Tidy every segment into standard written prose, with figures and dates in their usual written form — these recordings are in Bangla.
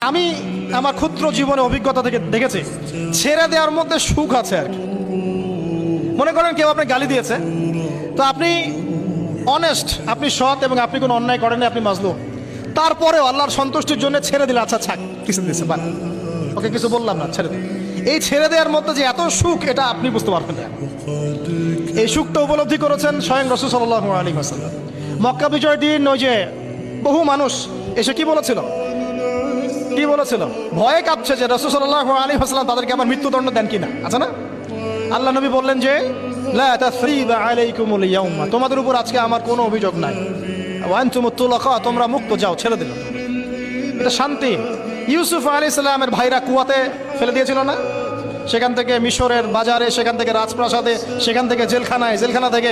আমি আমার ক্ষুদ্র জীবনে অভিজ্ঞতা থেকে দেখেছি ছেড়ে দেওয়ার মধ্যে সুখ আছে আর কি। মনে করেন কেউ আপনি গালি দিয়েছে, তো আপনি অনেস্ট, আপনি সৎ এবং আপনি কোনো অন্যায় করেননি, আপনি মাজলুম, তারপরেও আল্লাহর সন্তুষ্টির জন্য ছেড়ে দিলে, আচ্ছা ছাক, কিছু দিয়েছে বান, ওকে কিছু বললাম না, ছেড়ে দিন। এই ছেড়ে দেওয়ার মধ্যে যে এত সুখ, এটা আপনি বুঝতে পারবেন না। এই সুখটা উপলব্ধি করেছেন স্বয়ং রাসূল সাল্লাল্লাহু আলাইহি ওয়াসাল্লাম। মক্কা বিজয় দিন ওই যে বহু মানুষ এসে কি বলেছিল, ভয়ে কাঁপছে যে রাসূল সাল্লাল্লাহু আলাইহি ওয়াসাল্লাম তাদেরকে আবার মৃত্যুদণ্ড দেন কিনা, আছে না? আল্লাহ নবী বললেন যে লা তাসরিবা আলাইকুমুল ইয়াউমা, তোমাদের উপর আজকে আমার কোনো অভিযোগ নাই, ওয়া আনতুমুত তুলাকা, তোমরা মুক্ত, যাও, ছেড়ে দিল। এটা শান্তি। ইউসুফ আলাইহিস সালামের ভাইরা কুয়াতে ফেলে দিয়েছিল না, সেখান থেকে মিশরের বাজারে, সেখান থেকে রাজপ্রাসাদে, সেখান থেকে জেলখানায়, জেলখানা থেকে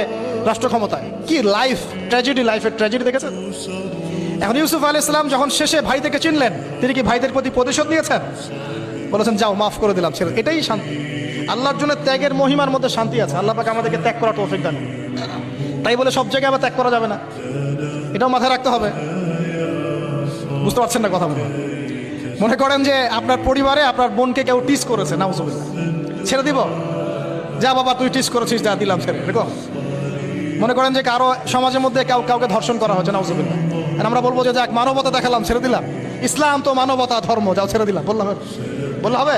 রাষ্ট্র ক্ষমতায়। কি লাইফ ট্র্যাজেডি, লাইফের ট্র্যাজেডি দেখেছেন? এখন ইউসুফ আলাইহিস সালাম যখন শেষে ভাই থেকে চিনলেন, তিনি কি ভাইদের প্রতি প্রতিশোধ নিয়েছেন? বলেছেন যাও, মাফ করে দিলাম, ছেড়ে। এটাই শান্তি। আল্লাহর জন্য ত্যাগের মহিমার মধ্যে শান্তি আছে। আল্লাহ পাক আমাদেরকে ত্যাগ করার তৌফিক দান। তাই বলে সব জায়গায় আবার ত্যাগ করা যাবে না, এটাও মাথায় রাখতে হবে। বুঝতে পারছেন না কথা? মনে করেন যে আপনার পরিবারে আপনার বোনকে কেউ টিস করেছে, নাউজুবিল্লাহ, ছেড়ে দিব? যা বাবা, তুই টিস করেছিস, যা, দিলাম, ছেড়ে। দেখো, মনে করেন যে কারো সমাজের মধ্যে কাউকে ধর্ষণ করা হচ্ছে, নাউজুবিল্লাহ, আর আমরা বলবো যে যাক, মানবতা দেখালাম, ছেড়ে দিলাম। ইসলাম তো মানবতা ধর্ম, যাও, ছেড়ে দিলাম, বললাম, বললে হবে?